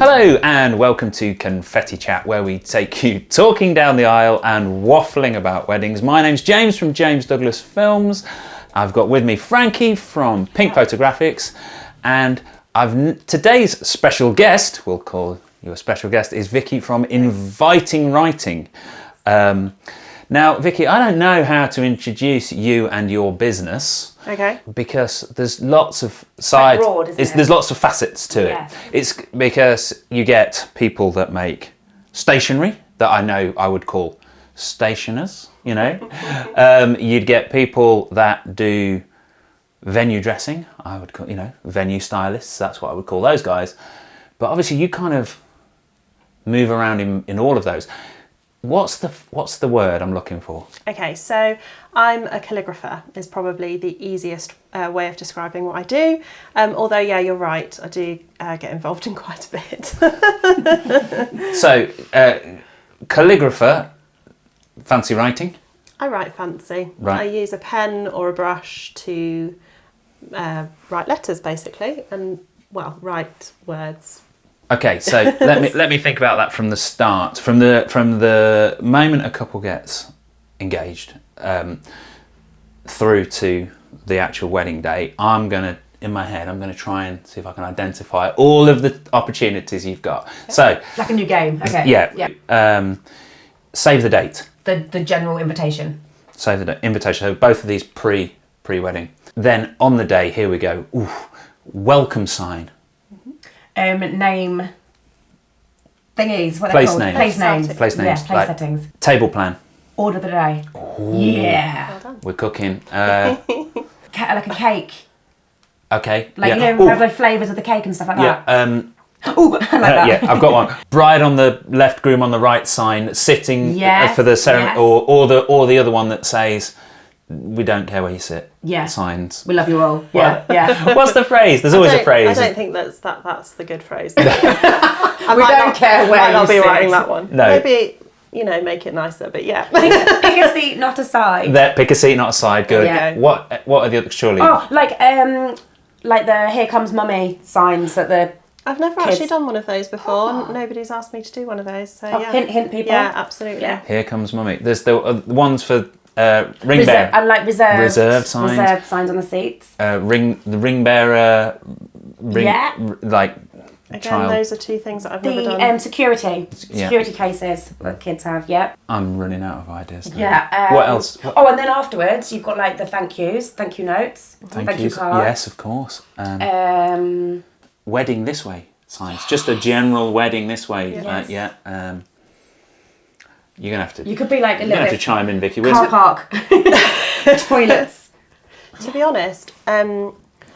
Hello and welcome to Confetti Chat, where we take you talking down the aisle and waffling about weddings. My name's James from James Douglas Films. I've got with me Frankie from Pink Photographics, and today's special guest, we'll call you a special guest, is Vicky from Inviting Writing. Now, Vicky, I don't know how to introduce you and your business. Okay. Because there's lots of sides. Quite broad, isn't it? There's lots of facets to it. It's because you get people that make stationery that I know I would call stationers. You know, you'd get people that do venue dressing. I would call, venue stylists. That's what I would call those guys. But obviously, you kind of move around in all of those. What's the word I'm looking for? Okay, so I'm a calligrapher is probably the easiest way of describing what I do. Although, yeah, you're right, I do get involved in quite a bit. So, calligrapher, fancy writing? I write fancy. Right. I use a pen or a brush to write letters, basically, and, well, write words. Okay, so let me think about that from the start, from the moment a couple gets engaged through to the actual wedding day. I'm gonna try and see if I can identify all of the opportunities you've got. Okay. So like a new game. Okay. Yeah. Save the date. The general invitation. Save the invitation. So both of these pre-wedding. Then on the day, here we go. Ooh, welcome sign. Name thingies, what place they're called? names. Place names. Place names. Yeah, place settings. Table plan. Order of the day. Ooh. Yeah. Well done. We're cooking. Like a cake. Okay. Like, yeah. have the flavours of the cake and stuff like that. Yeah. Ooh, like that. Yeah, I've got one. Bride on the left, groom on the right sign, sitting Yes, for the ceremony, yes. or the other one that says, "We don't care where you sit." Yeah. Signs. We love you all. Yeah, yeah. What's the phrase? There's always a phrase. I don't think that's the good phrase. We don't care where I'll you be sit. writing that one. No. Maybe, make it nicer, but yeah. Pick a seat, not a side. Pick a seat, not a side. Good. Yeah. What are the other? Surely. Oh, like the "Here Comes Mummy" signs that the. I've never Kids. actually done one of those before. And nobody's asked me to do one of those. So yeah. Hint, people. Yeah, absolutely. Yeah. Here comes mummy. There's the ones for ring bearer. And like reserved signs. Reserved signs on the seats. The ring bearer. Yeah. Like. Again, child. those are two things that I've never done. Security cases that kids have. Yep. I'm running out of ideas now. Yeah. What else? And then afterwards you've got like the thank you notes, thank you cards. Yes, of course. Wedding this way signs. Just a general wedding this way. Yes. You're gonna have to. You could be like a You're little gonna have bit to chime in, Vicky. car park, toilets. To be honest,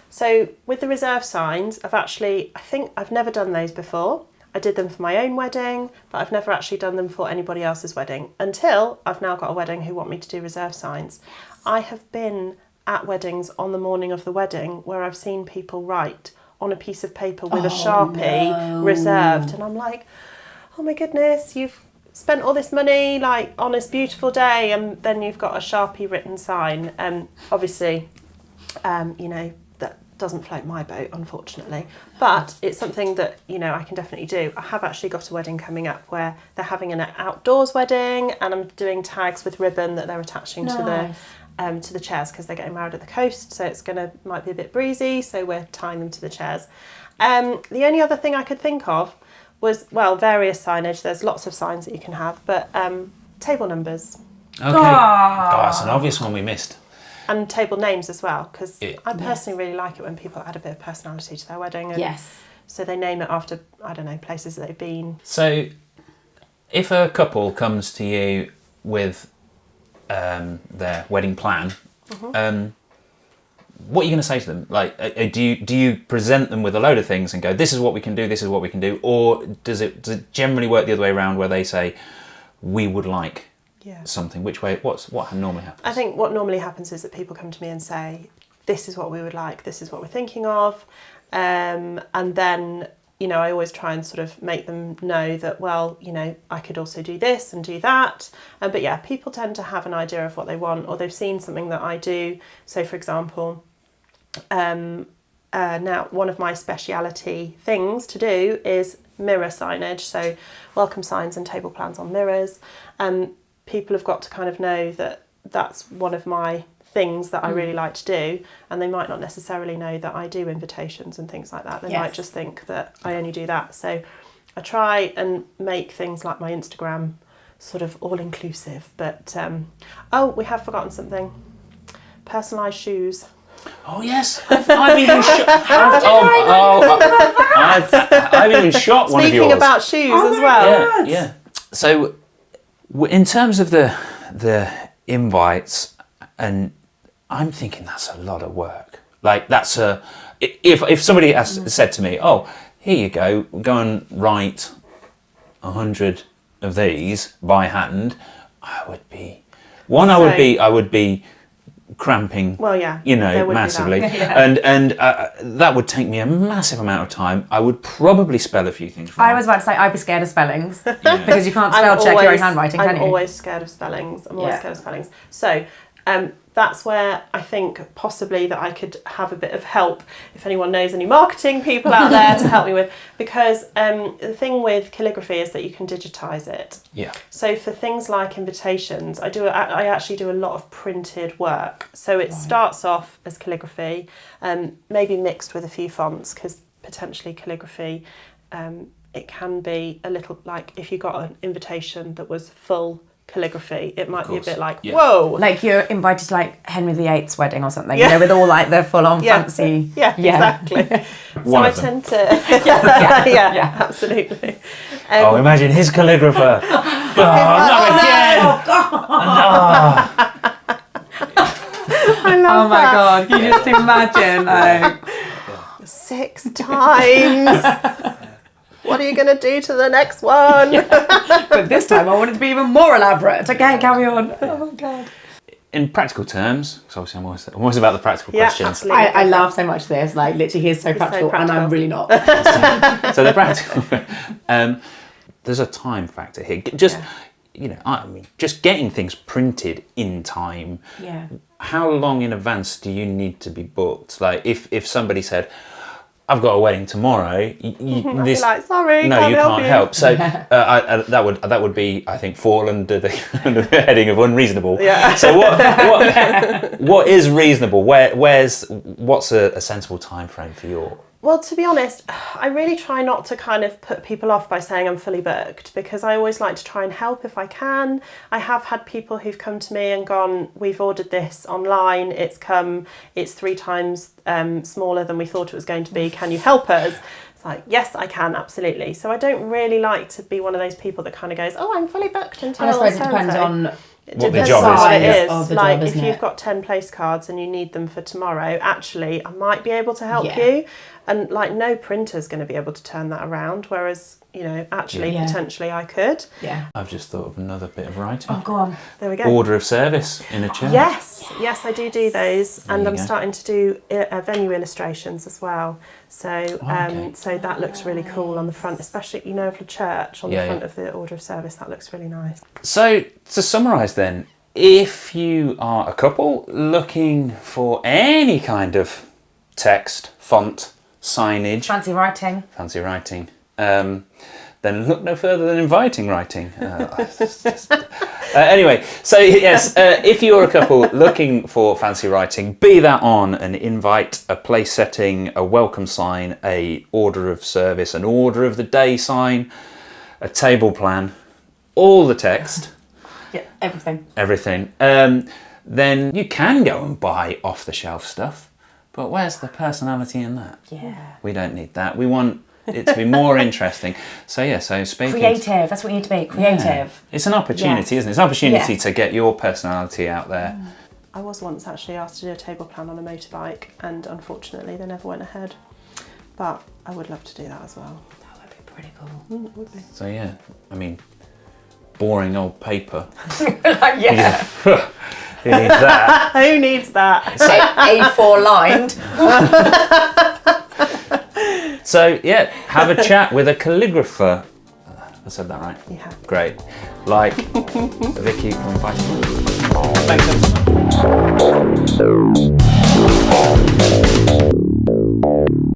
so with the reserve signs, I think I've never done those before. I did them for my own wedding, but I've never actually done them for anybody else's wedding until I've now got a wedding who want me to do reserve signs. I have been at weddings on the morning of the wedding where I've seen people write on a piece of paper with a Sharpie reserved, and I'm like, oh my goodness, you've spent all this money like on this beautiful day, and then you've got a Sharpie written sign. Obviously, that doesn't float my boat, unfortunately, but it's something that I can definitely do. I have actually got a wedding coming up where they're having an outdoors wedding, and I'm doing tags with ribbon that they're attaching to the chairs because they're getting married at the coast, so might be a bit breezy, so we're tying them to the chairs. The only other thing I could think of was, various signage. There's lots of signs that you can have, but table numbers. Okay. Oh, that's an obvious one we missed. And table names as well, because I personally really like it when people add a bit of personality to their wedding. And Yes. So they name it after, I don't know, places that they've been. So if a couple comes to you with their wedding plan, what are you going to say to them? Like, do you present them with a load of things and go, this is what we can do, this is what we can do, or does it generally work the other way around where they say, we would like something? Which way? What normally happens? I think what normally happens is that people come to me and say, this is what we would like, this is what we're thinking of, and then I always try and sort of make them know that, I could also do this and do that. But yeah, people tend to have an idea of what they want, or they've seen something that I do. So for example, now one of my speciality things to do is mirror signage, so welcome signs and table plans on mirrors. People have got to kind of know that that's one of my things that I really like to do, and they might not necessarily know that I do invitations and things like that. They might just think that I only do that. So I try and make things like my Instagram sort of all-inclusive. But oh, we have forgotten something. Personalised shoes. Oh yes, I've even shot. I've even shot one of yours. Speaking about shoes as well. Yeah. So, in terms of the invites, and I'm thinking that's a lot of work. Like that's if somebody said to me, "Oh, here you go and write 100 of these by hand," I would be cramping. Well, yeah, massively, and that would take me a massive amount of time. I would probably spell a few things wrong. I was about to say I'd be scared of spellings because you can't spell check your own handwriting, can you? I'm always scared of spellings. So that's where I think possibly that I could have a bit of help if anyone knows any marketing people out there to help me with, because the thing with calligraphy is that you can digitise it. Yeah. So for things like invitations, I actually do a lot of printed work. So it starts off as calligraphy, maybe mixed with a few fonts, because potentially calligraphy, it can be a little like if you got an invitation that was full calligraphy, it might be a bit like, whoa. Like you're invited to like Henry VIII's wedding or something, with all like the full-on fancy. Yeah, exactly. So I tend to... yeah, absolutely. Imagine his calligrapher. Not again! I love my God, can you just imagine? Like... 6 times. What are you going to do to the next one? But this time I want it to be even more elaborate. Okay, carry on. Oh my God. In practical terms, because obviously I'm always about the practical questions. Absolutely. I laugh so much at this. Like literally, he's so practical, and I'm really not. So the practical, there's a time factor here. Just just getting things printed in time. Yeah. How long in advance do you need to be booked? Like if somebody said, "I've got a wedding tomorrow," I'd be like, sorry, no, can't you can't help. So Yeah. that would be, I think, fall under the heading of unreasonable. Yeah. So what is reasonable? What's a sensible time frame for your? Well, to be honest, I really try not to kind of put people off by saying I'm fully booked, because I always like to try and help if I can. I have had people who've come to me and gone, "We've ordered this online, it's 3 times smaller than we thought it was going to be, can you help us?" It's like, yes, I can, absolutely. So I don't really like to be one of those people that kind of goes, "Oh, I'm fully booked until..." And I suppose it depends on what the job is. Of the like job, if you've got 10 place cards and you need them for tomorrow, actually I might be able to help Yeah. you, and like no printer's going to be able to turn that around, whereas potentially I could. Yeah. I've just thought of another bit of writing. Oh, go on. There we go. Order of service in a church. Yes, I do those, and you I'm go. starting to do venue illustrations as well. So so that looks really cool on the front, especially of the church on the front of the order of service. That looks really nice. So to summarise then, if you are a couple looking for any kind of text, font, signage, Fancy writing. then look no further than inviting writing. Anyway, so yes, if you're a couple looking for fancy writing, be that on an invite, a place setting, a welcome sign, a order of service, an order of the day sign, a table plan, all the text, Yeah, everything, then you can go and buy off-the-shelf stuff. But where's the personality in that? Yeah. We don't need that. We want it to be more interesting. So speaking... Creative, that's what you need to be, creative. Yeah. It's an opportunity, isn't it? It's an opportunity to get your personality out there. I was once actually asked to do a table plan on a motorbike, and unfortunately they never went ahead. But I would love to do that as well. That would be pretty cool. It would be. So yeah, I mean, boring old paper. Yeah. Who needs that? Who needs that? A4 lined. So yeah, have a chat with a calligrapher. I said that right? You have. Great. Like Vicky from Vice. Thanks so much.